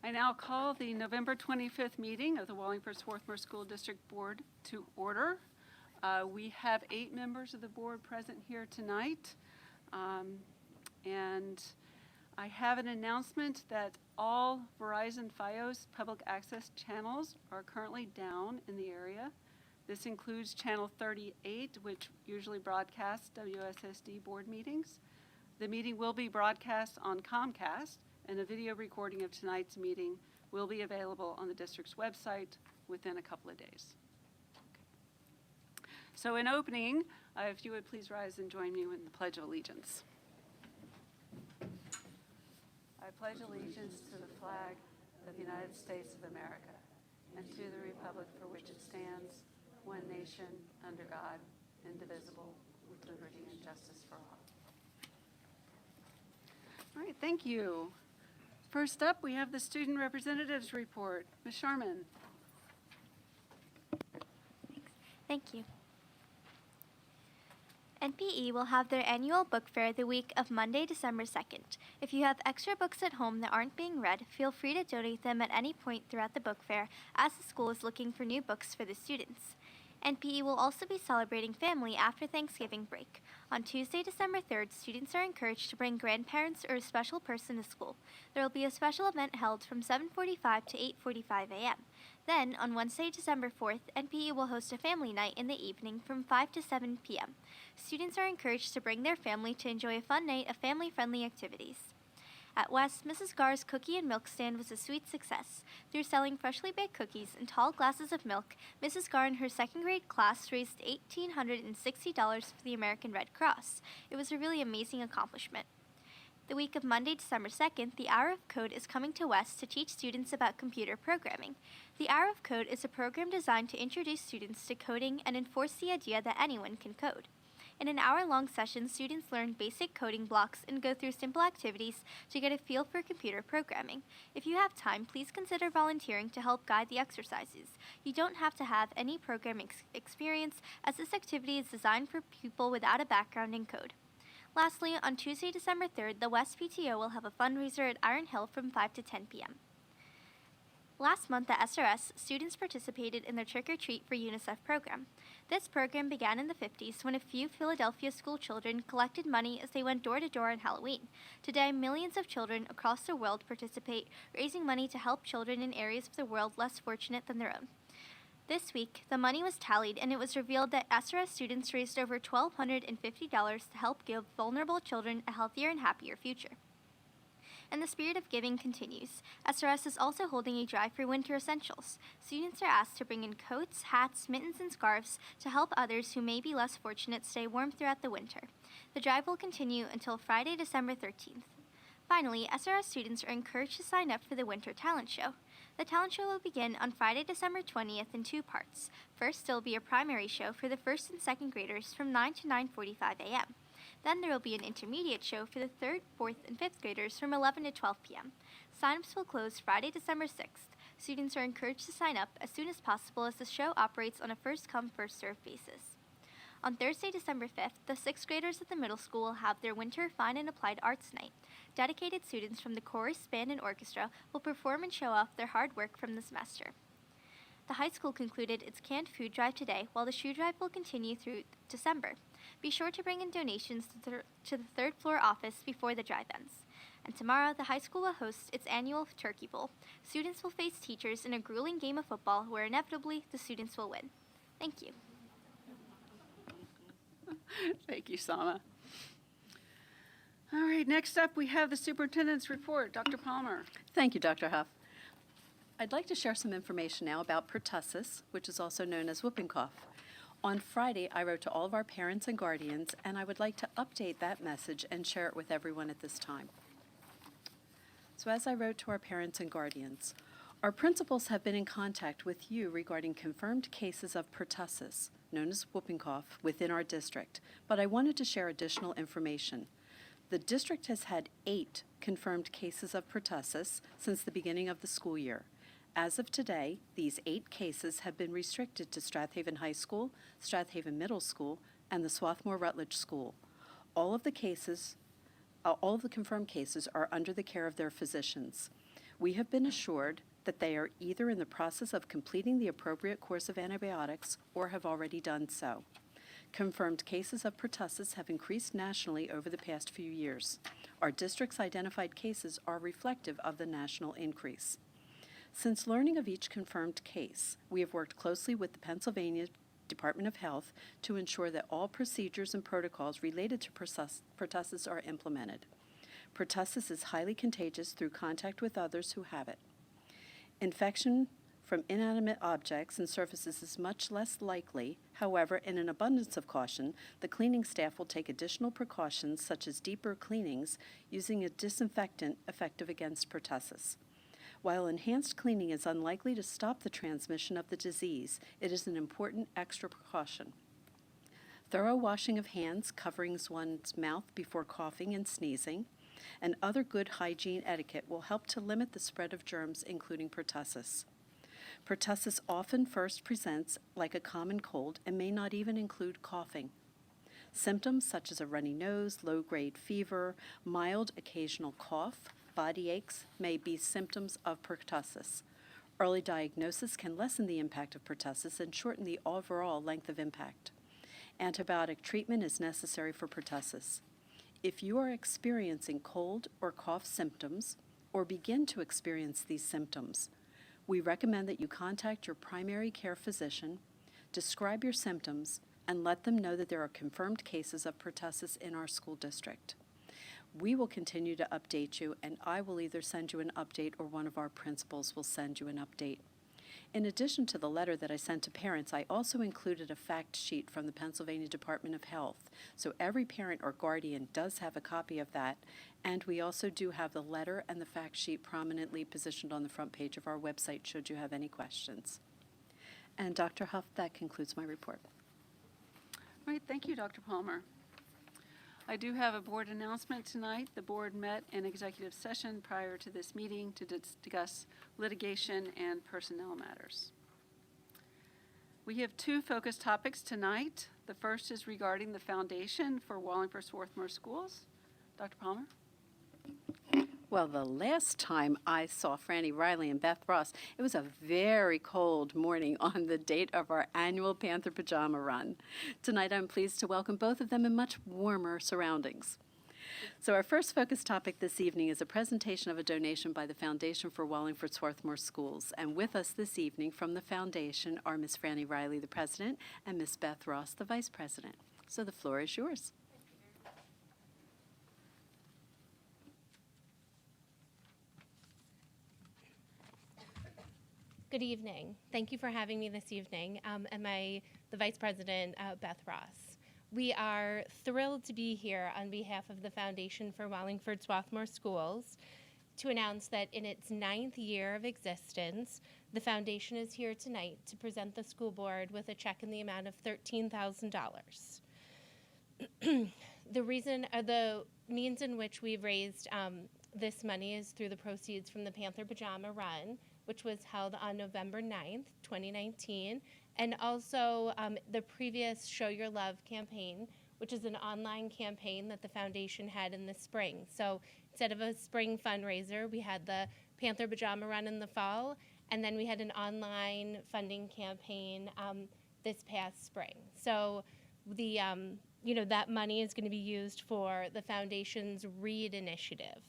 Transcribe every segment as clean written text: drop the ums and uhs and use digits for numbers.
I now call the November 25th meeting of the Wallingford-Swarthmore School District Board to order. We have 8 members of the board present here tonight. And I have an announcement that all Verizon Fios public access channels are currently down in the area. This includes channel 38, which usually broadcasts WSSD board meetings. The meeting will be broadcast on Comcast, and a video recording of tonight's meeting will be available on the district's website within a couple of days. Okay. So in opening, if you would please rise and join me in the Pledge of Allegiance. I pledge allegiance to the flag of the United States of America and to the republic for which it stands, one nation, under God, indivisible, with liberty and justice for all. All right, thank you. First up, we have the Student Representatives Report. Ms. Sharman. Thank you. NPE will have their annual book fair the week of Monday, December 2nd. If you have extra books at home that aren't being read, feel free to donate them at any point throughout the book fair, as the school is looking for new books for the students. NPE will also be celebrating family after Thanksgiving break. On Tuesday, December 3rd, students are encouraged to bring grandparents or a special person to school. There will be a special event held from 7:45 to 8:45 a.m. Then, on Wednesday, December 4th, NPE will host a family night in the evening from 5 to 7 p.m. Students are encouraged to bring their family to enjoy a fun night of family-friendly activities. At West, Mrs. Gar's cookie and milk stand was a sweet success. Through selling freshly baked cookies and tall glasses of milk, Mrs. Gar and her second grade class raised $1,860 for the American Red Cross. It was a really amazing accomplishment. The week of Monday, December 2nd, the Hour of Code is coming to West to teach students about computer programming. The Hour of Code is a program designed to introduce students to coding and enforce the idea that anyone can code. In an hour-long session, students learn basic coding blocks and go through simple activities to get a feel for computer programming. If you have time, please consider volunteering to help guide the exercises. You don't have to have any programming experience, as this activity is designed for people without a background in code. Lastly, on Tuesday, December 3rd, the West PTO will have a fundraiser at Iron Hill from 5 to 10 p.m. Last month at SRS, students participated in their Trick or Treat for Unicef program. This program began in the 50s when a few Philadelphia school children collected money as they went door to door on Halloween. Today, millions of children across the world participate, raising money to help children in areas of the world less fortunate than their own. This week, the money was tallied and it was revealed that SRS students raised over $1,250 to help give vulnerable children a healthier and happier future. And the spirit of giving continues. SRS is also holding a drive for winter essentials. Students are asked to bring in coats, hats, mittens, and scarves to help others who may be less fortunate stay warm throughout the winter. The drive will continue until Friday, December 13th. Finally, SRS students are encouraged to sign up for the Winter Talent Show. The talent show will begin on Friday, December 20th in 2 parts. First, there will be a primary show for the 1st and 2nd graders from 9 to 9:45 a.m. Then there will be an intermediate show for the 3rd, 4th, and 5th graders from 11 to 12 p.m. Sign-ups will close Friday, December 6th. Students are encouraged to sign up as soon as possible as the show operates on a first-come, first-served basis. On Thursday, December 5th, the 6th graders at the middle school will have their Winter Fine and Applied Arts Night. Dedicated students from the chorus, band, and orchestra will perform and show off their hard work from the semester. The high school concluded its canned food drive today, while the shoe drive will continue through December. Be sure to bring in donations to the 3rd floor office before the drive ends. And tomorrow, the high school will host its annual Turkey Bowl. Students will face teachers in a grueling game of football where inevitably the students will win. Thank you. Thank you, Sama. All right, next up we have the Superintendent's Report. Dr. Palmer. Thank you, Dr. Huff. I'd like to share some information now about pertussis, which is also known as whooping cough. On Friday, I wrote to all of our parents and guardians, and I would like to update that message and share it with everyone at this time. So as I wrote to our parents and guardians, our principals have been in contact with you regarding confirmed cases of pertussis, known as whooping cough, within our district, but I wanted to share additional information. The district has had 8 confirmed cases of pertussis since the beginning of the school year. As of today, these 8 cases have been restricted to Strathaven High School, Strathaven Middle School, and the Swarthmore Rutledge School. All of the confirmed cases are under the care of their physicians. We have been assured that they are either in the process of completing the appropriate course of antibiotics or have already done so. Confirmed cases of pertussis have increased nationally over the past few years. Our district's identified cases are reflective of the national increase. Since learning of each confirmed case, we have worked closely with the Pennsylvania Department of Health to ensure that all procedures and protocols related to pertussis are implemented. Pertussis is highly contagious through contact with others who have it. Infection from inanimate objects and surfaces is much less likely. However, in an abundance of caution, the cleaning staff will take additional precautions such as deeper cleanings using a disinfectant effective against pertussis. While enhanced cleaning is unlikely to stop the transmission of the disease, it is an important extra precaution. Thorough washing of hands, covering one's mouth before coughing and sneezing, and other good hygiene etiquette will help to limit the spread of germs, including pertussis. Pertussis often first presents like a common cold and may not even include coughing. Symptoms such as a runny nose, low-grade fever, mild occasional cough, body aches may be symptoms of pertussis. Early diagnosis can lessen the impact of pertussis and shorten the overall length of impact. Antibiotic treatment is necessary for pertussis. If you are experiencing cold or cough symptoms or begin to experience these symptoms, we recommend that you contact your primary care physician, describe your symptoms, and let them know that there are confirmed cases of pertussis in our school district. We will continue to update you, and I will either send you an update or one of our principals will send you an update. In addition to the letter that I sent to parents, I also included a fact sheet from the Pennsylvania Department of Health. So every parent or guardian does have a copy of that, and we also do have the letter and the fact sheet prominently positioned on the front page of our website should you have any questions. And Dr. Huff, that concludes my report. All right, thank you, Dr. Palmer. I do have a board announcement tonight. The board met in executive session prior to this meeting to discuss litigation and personnel matters. We have two focus topics tonight. The first is regarding the foundation for Wallingford-Swarthmore schools. Dr. Palmer? Well, the last time I saw Franny Riley and Beth Ross, it was a very cold morning on the date of our annual Panther Pajama Run. Tonight I'm pleased to welcome both of them in much warmer surroundings. So our first focus topic this evening is a presentation of a donation by the Foundation for Wallingford-Swarthmore Schools. And with us this evening from the foundation are Ms. Franny Riley, the president, and Ms. Beth Ross, the vice president. So the floor is yours. Good evening. Thank you for having me this evening. The Vice President, Beth Ross. We are thrilled to be here on behalf of the Foundation for Wallingford-Swarthmore Schools to announce that in its 9th year of existence, the Foundation is here tonight to present the school board with a check in the amount of $13,000. The means in which we've raised this money is through the proceeds from the Panther Pajama Run, which was held on November 9th, 2019, and also the previous Show Your Love campaign, which is an online campaign that the foundation had in the spring. So instead of a spring fundraiser, we had the Panther Pajama Run in the fall, and then we had an online funding campaign this past spring. So that money is going to be used for the foundation's Reid Initiative.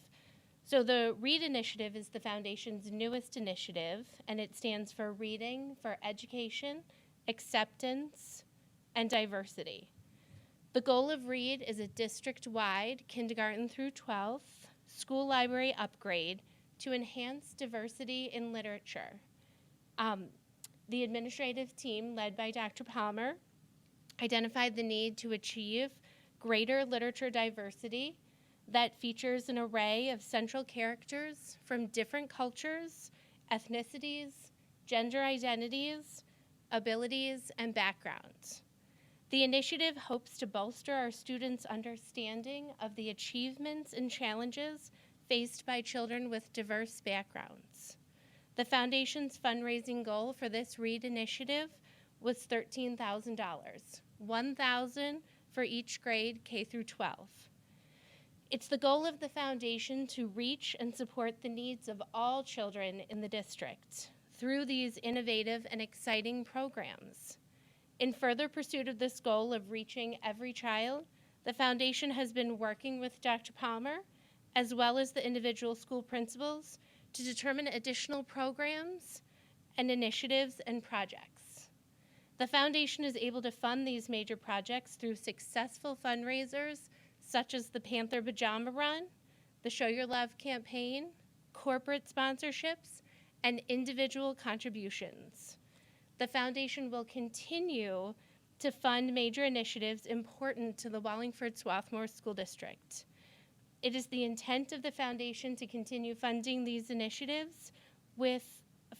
So the Reid Initiative is the foundation's newest initiative, and it stands for Reading for Education, Acceptance, and Diversity. The goal of Reid is a district-wide kindergarten through 12th school library upgrade to enhance diversity in literature. The administrative team, led by Dr. Palmer, identified the need to achieve greater literature diversity that features an array of central characters from different cultures, ethnicities, gender identities, abilities, and backgrounds. The initiative hopes to bolster our students' understanding of the achievements and challenges faced by children with diverse backgrounds. The Foundation's fundraising goal for this Reid Initiative was $13,000, $1,000 for each grade K through 12. It's the goal of the foundation to reach and support the needs of all children in the district through these innovative and exciting programs. In further pursuit of this goal of reaching every child, the foundation has been working with Dr. Palmer, as well as the individual school principals, to determine additional programs and initiatives and projects. The foundation is able to fund these major projects through successful fundraisers such as the Panther Pajama Run, the Show Your Love campaign, corporate sponsorships, and individual contributions. The foundation will continue to fund major initiatives important to the Wallingford-Swarthmore School District. It is the intent of the foundation to continue funding these initiatives with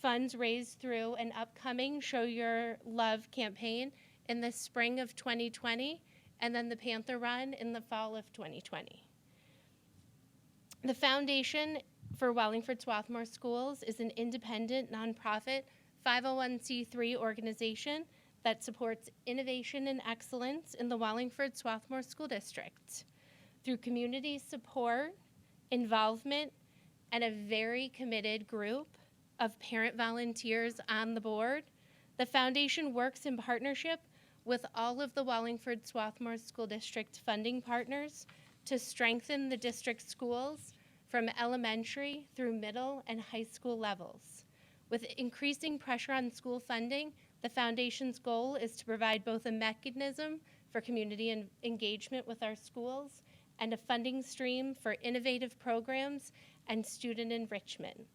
funds raised through an upcoming Show Your Love campaign in the spring of 2020, and then the Panther Run in the fall of 2020. The Foundation for Wallingford-Swarthmore Schools is an independent, nonprofit, 501c3 organization that supports innovation and excellence in the Wallingford-Swarthmore School District. Through community support, involvement, and a very committed group of parent volunteers on the board, the foundation works in partnership with all of the Wallingford-Swarthmore School District funding partners to strengthen the district schools from elementary through middle and high school levels. With increasing pressure on school funding, the foundation's goal is to provide both a mechanism for community engagement with our schools and a funding stream for innovative programs and student enrichment.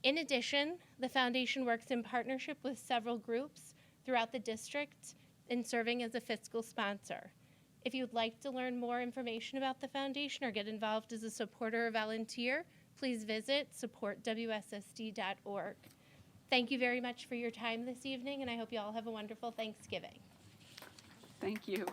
In addition, the foundation works in partnership with several groups throughout the district in serving as a fiscal sponsor. If you'd like to learn more information about the foundation or get involved as a supporter or volunteer, please visit supportwssd.org. Thank you very much for your time this evening, and I hope you all have a wonderful Thanksgiving. Thank you.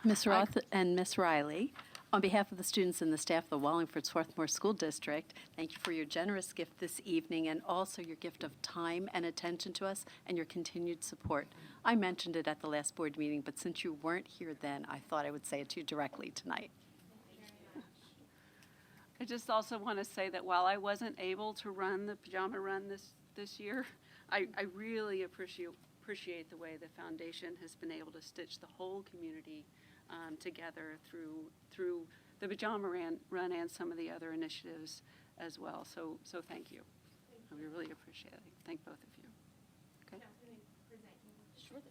Ms. Roth and Ms. Riley, on behalf of the students and the staff of the Wallingford-Swarthmore School District, thank you for your generous gift this evening and also your gift of time and attention to us and your continued support. I mentioned it at the last board meeting, but since you weren't here then, I thought I would say it to you directly tonight. I just also want to say that while I wasn't able to run the pajama run this year, I really appreciate the way the foundation has been able to stitch the whole community together through the pajama run and some of the other initiatives as well. So thank you. We really appreciate it. Thank both of you. Okay. Sure.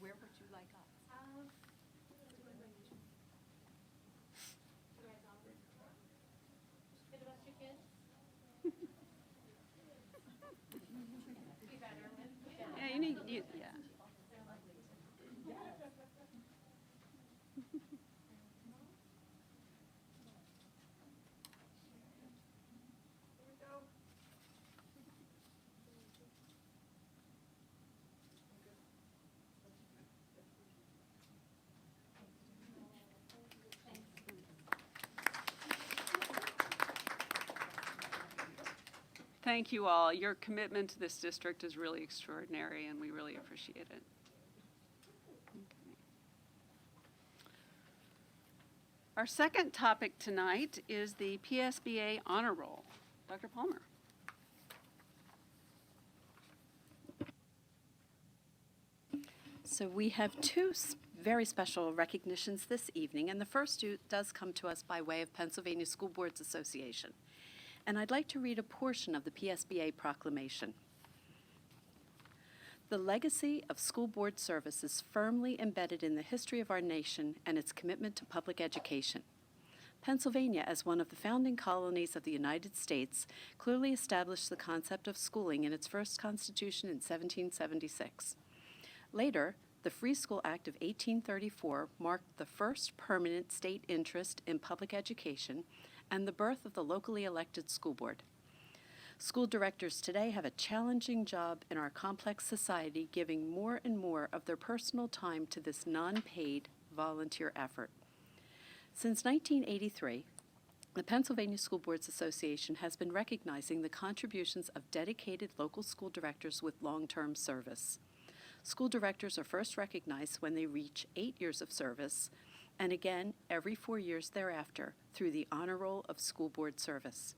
Where would you like us? Yeah, you need. Yeah. Thank you all. Your commitment to this district is really extraordinary, and we really appreciate it. Okay. Our second topic tonight is the PSBA Honor Roll. Dr. Palmer. So we have two very special recognitions this evening, and the first does come to us by way of Pennsylvania School Boards Association. And I'd like to read a portion of the PSBA proclamation. The legacy of school board service is firmly embedded in the history of our nation and its commitment to public education. Pennsylvania, as one of the founding colonies of the United States, clearly established the concept of schooling in its first constitution in 1776. Later, the Free School Act of 1834 marked the first permanent state interest in public education and the birth of the locally elected school board. School directors today have a challenging job in our complex society, giving more and more of their personal time to this non-paid volunteer effort. Since 1983, the Pennsylvania School Boards Association has been recognizing the contributions of dedicated local school directors with long-term service. School directors are first recognized when they reach 8 years of service, and again every 4 years thereafter through the Honor Roll of School Board Service.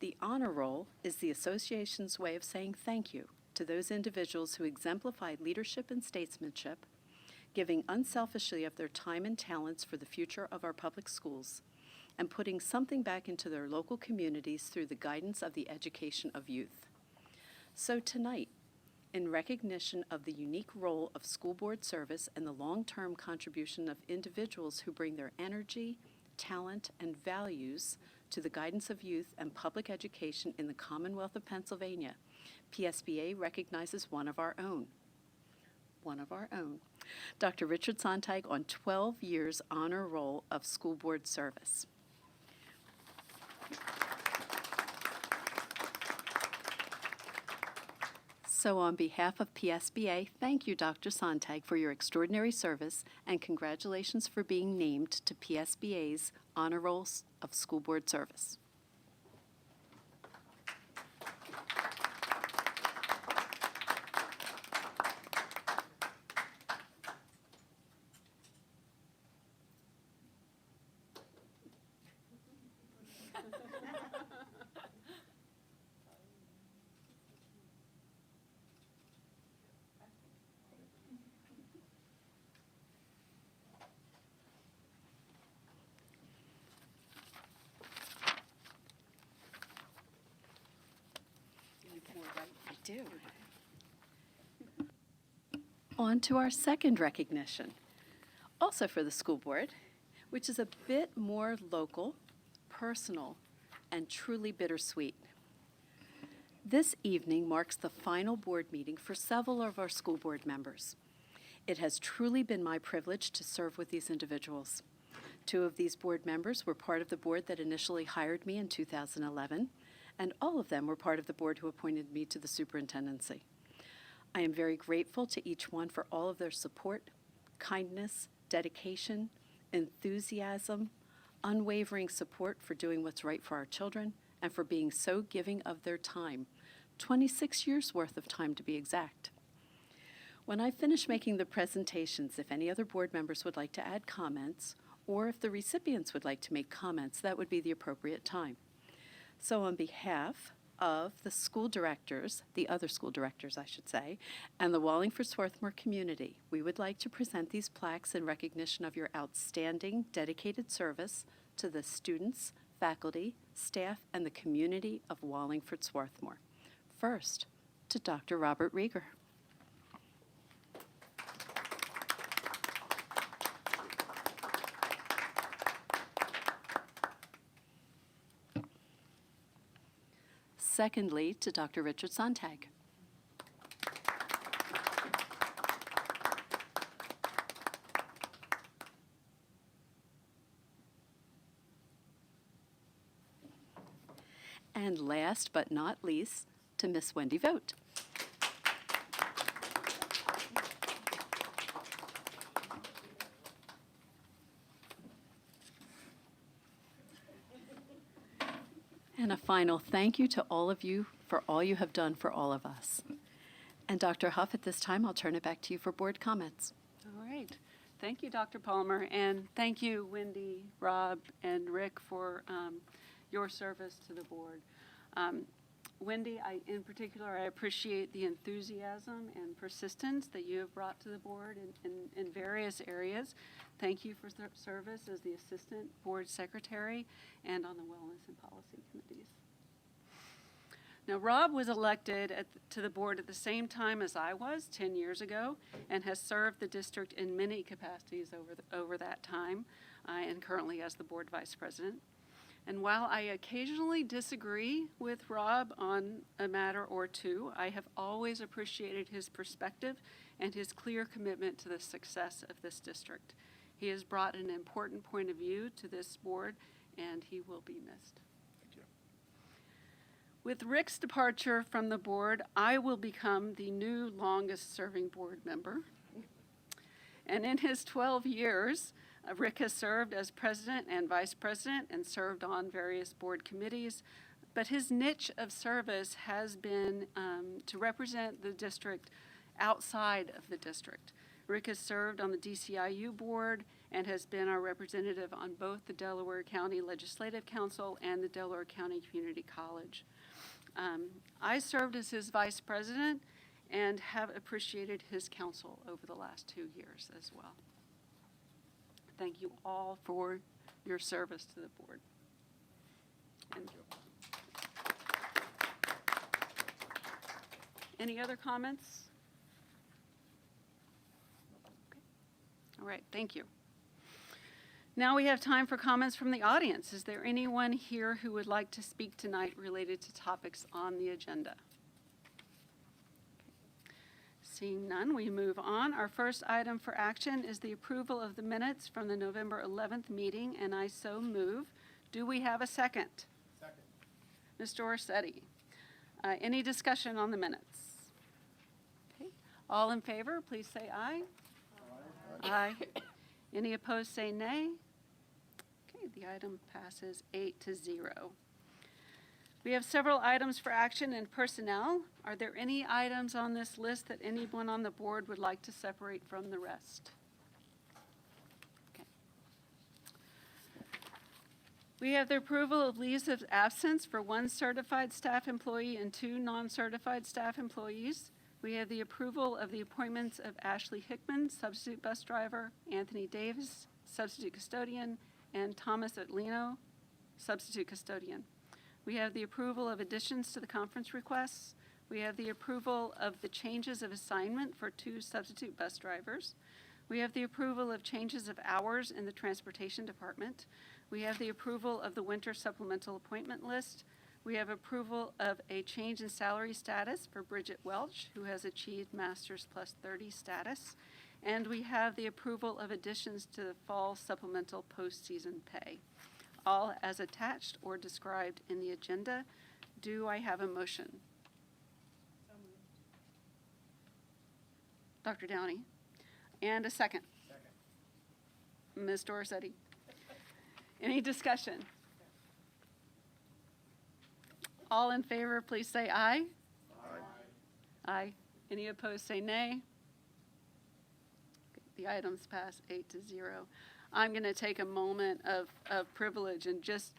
The Honor Roll is the association's way of saying thank you to those individuals who exemplified leadership and statesmanship, giving unselfishly of their time and talents for the future of our public schools, and putting something back into their local communities through the guidance of the education of youth. So tonight, in recognition of the unique role of school board service and the long-term contribution of individuals who bring their energy, talent, and values to the guidance of youth and public education in the Commonwealth of Pennsylvania, PSBA recognizes one of our own, Dr. Richard Sontag, on 12 years honor roll of school board service. So on behalf of PSBA, thank you, Dr. Sontag, for your extraordinary service, and congratulations for being named to PSBA's Honor Rolls of School Board Service. I do. On to our second recognition, also for the school board, which is a bit more local, personal, and truly bittersweet. This evening marks the final board meeting for several of our school board members. It has truly been my privilege to serve with these individuals. 2 of these board members were part of the board that initially hired me in 2011, and all of them were part of the board who appointed me to the superintendency. I am very grateful to each one for all of their support, kindness, dedication, enthusiasm, unwavering support for doing what's right for our children, and for being so giving of their time, 26 years worth of time to be exact. When I finish making the presentations, if any other board members would like to add comments, or if the recipients would like to make comments, that would be the appropriate time. So on behalf of the school directors, the other school directors, I should say, and the Wallingford-Swarthmore community, we would like to present these plaques in recognition of your outstanding, dedicated service to the students, faculty, staff, and the community of Wallingford-Swarthmore. First, to Dr. Robert Rieger. Secondly, to Dr. Richard Sontag. And last but not least, to Miss Wendy Vogt. And a final thank you to all of you for all you have done for all of us. And Dr. Huff, at this time, I'll turn it back to you for board comments. All right. Thank you, Dr. Palmer, and thank you, Wendy, Rob, and Rick, for your service to the board. Wendy, in particular, I appreciate the enthusiasm and persistence that you have brought to the board in various areas. Thank you for service as the Assistant Board Secretary and on the Wellness and Policy Committees. Now, Rob was elected to the board at the same time as I was 10 years ago and has served the district in many capacities over that time, and currently as the board vice president. And while I occasionally disagree with Rob on a matter or two, I have always appreciated his perspective and his clear commitment to the success of this district. He has brought an important point of view to this board, and he will be missed. Thank you. With Rick's departure from the board, I will become the new longest-serving board member. And in his 12 years, Rick has served as president and vice president and served on various board committees, but his niche of service has been to represent the district outside of the district. Rick has served on the DCIU board and has been our representative on both the Delaware County Legislative Council and the Delaware County Community College. I served as his vice president and have appreciated his counsel over the last 2 years as well. Thank you all for your service to the board. And any other comments? Okay. All right, thank you. Now we have time for comments from the audience. Is there anyone here who would like to speak tonight related to topics on the agenda? Okay. Seeing none, we move on. Our first item for action is the approval of the minutes from the November 11th meeting, and I so move. Do we have a second? Second. Mr. Orsetti. Any discussion on the minutes? Okay. All in favor, please say aye. Aye. Any opposed, say nay. Okay, the item passes 8-0. We have several items for action in personnel. Are there any items on this list that anyone on the board would like to separate from the rest? Okay. We have the approval of leaves of absence for 1 certified staff employee and 2 non-certified staff employees. We have the approval of the appointments of Ashley Hickman, substitute bus driver, Anthony Davis, substitute custodian, and Thomas Atlino, substitute custodian. We have the approval of additions to the conference requests. We have the approval of the changes of assignment for 2 substitute bus drivers. We have the approval of changes of hours in the transportation department. We have the approval of the winter supplemental appointment list. We have approval of a change in salary status for Bridget Welch, who has achieved Masters Plus 30 status. And we have the approval of additions to the fall supplemental postseason pay, all as attached or described in the agenda. Do I have a motion? So moved. Dr. Downey. And a second. Second. Ms. Dorsetti. Any discussion? All in favor, please say aye. Aye. Aye. Any opposed, say nay. Okay, the items pass 8-0. I'm going to take a moment of privilege and just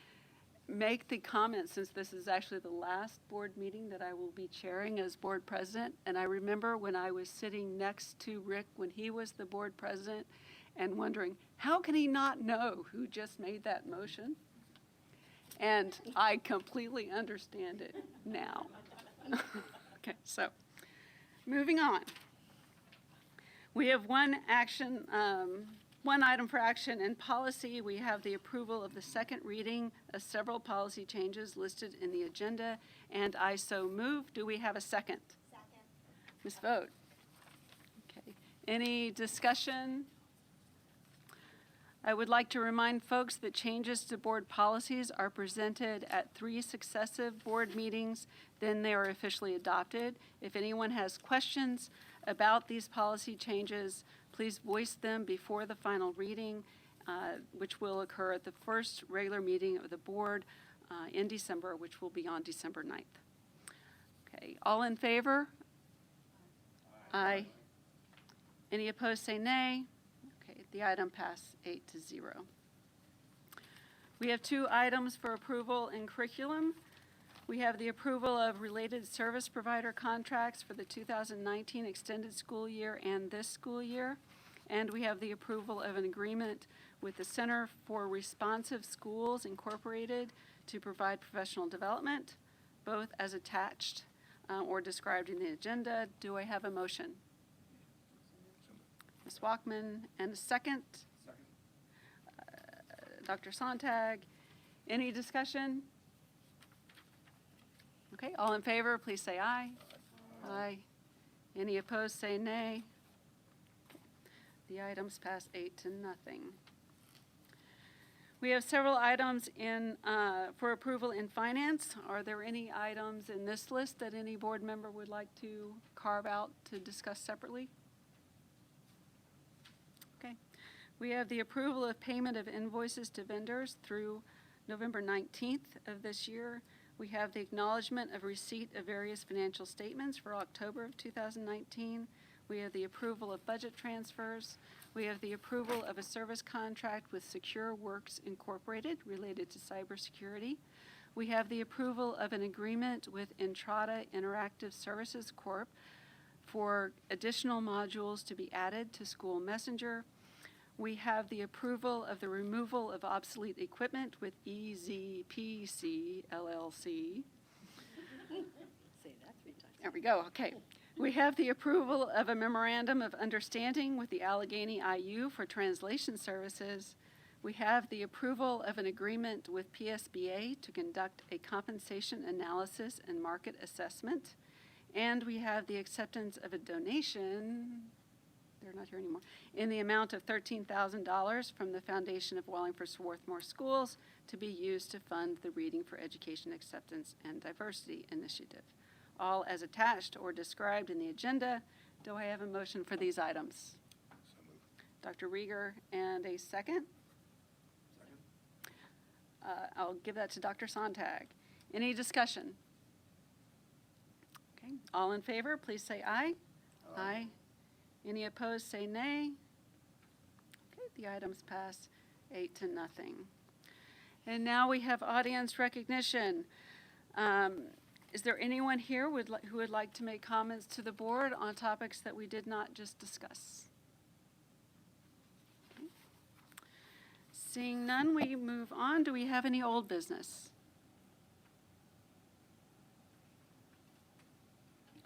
make the comment, since this is actually the last board meeting that I will be chairing as board president. And I remember when I was sitting next to Rick when he was the board president and wondering, how can he not know who just made that motion? And I completely understand it now. Okay, so moving on. We have one item for action in policy. We have the approval of the second reading of several policy changes listed in the agenda, and I so move. Do we have a second? Second. Ms. Vogt. Okay. Any discussion? I would like to remind folks that changes to board policies are presented at 3 successive board meetings, then they are officially adopted. If anyone has questions about these policy changes, please voice them before the final reading, which will occur at the first regular meeting of the board in December, which will be on December 9th. Okay, all in favor? Aye. Any opposed, say nay. The item passed 8-0. We have 2 items for approval in curriculum. We have the approval of related service provider contracts for the 2019 extended school year and this school year. And we have the approval of an agreement with the Center for Responsive Schools Incorporated to provide professional development, both as attached or described in the agenda. Do I have a motion? Ms. Walkman, and a second. Second. Dr. Sontag. Any discussion? Okay, all in favor, please say aye. Aye. Any opposed, say nay. The items pass 8-0. We have several items for approval in finance. Are there any items in this list that any board member would like to carve out to discuss separately? Okay. We have the approval of payment of invoices to vendors through November 19th of this year. We have the acknowledgement of receipt of various financial statements for October of 2019. We have the approval of budget transfers. We have the approval of a service contract with Secure Works Incorporated related to cybersecurity. We have the approval of an agreement with Entrada Interactive Services Corp. For additional modules to be added to School Messenger. We have the approval of the removal of obsolete equipment with EZPC LLC. Say that 3 times. There we go, okay. We have the approval of a memorandum of understanding with the Allegheny IU for translation services. We have the approval of an agreement with PSBA to conduct a compensation analysis and market assessment. And we have the acceptance of a donation, they're not here anymore, in the amount of $13,000 from the Foundation of Wallingford-Swarthmore Schools to be used to fund the Reading for Education Acceptance and Diversity Initiative. All as attached or described in the agenda. Do I have a motion for these items? So moved. Dr. Rieger, and a second? Second. I'll give that to Dr. Sontag. Any discussion? Okay, all in favor, please say aye. Aye. Any opposed, say nay. Okay, the items pass 8-0. And now we have audience recognition. Is there anyone here who would like to make comments to the board on topics that we did not just discuss? Okay. Seeing none, we move on. Do we have any old business?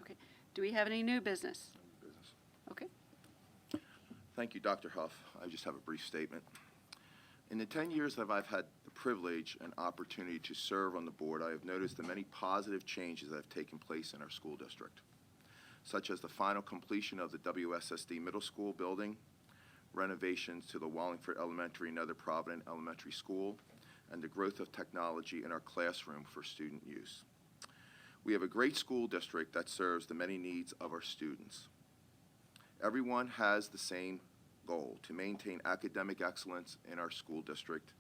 Okay. Do we have any new business? Business. Okay. Thank you, Dr. Huff. I just have a brief statement. In the 10 years that I've had the privilege and opportunity to serve on the board, I have noticed the many positive changes that have taken place in our school district, such as the final completion of the WSSD Middle School building, renovations to the Wallingford Elementary and Nether Provident Elementary School, and the growth of technology in our classroom for student use. We have a great school district that serves the many needs of our students. Everyone has the same goal, to maintain academic excellence in our school district,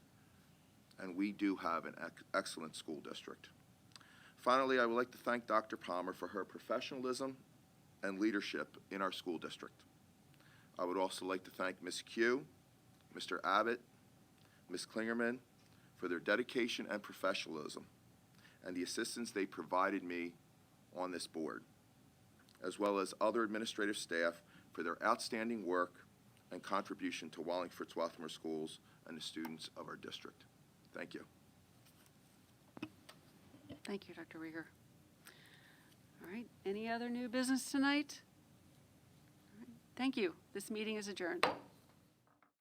and we do have an excellent school district. Finally, I would like to thank Dr. Palmer for her professionalism and leadership in our school district. I would also like to thank Ms. Q, Mr. Abbott, Ms. Klingerman for their dedication and professionalism and the assistance they provided me on this board, as well as other administrative staff for their outstanding work and contribution to Wallingford-Swarthmore schools and the students of our district. Thank you. Thank you, Dr. Rieger. All right, any other new business tonight? All right. Thank you. This meeting is adjourned.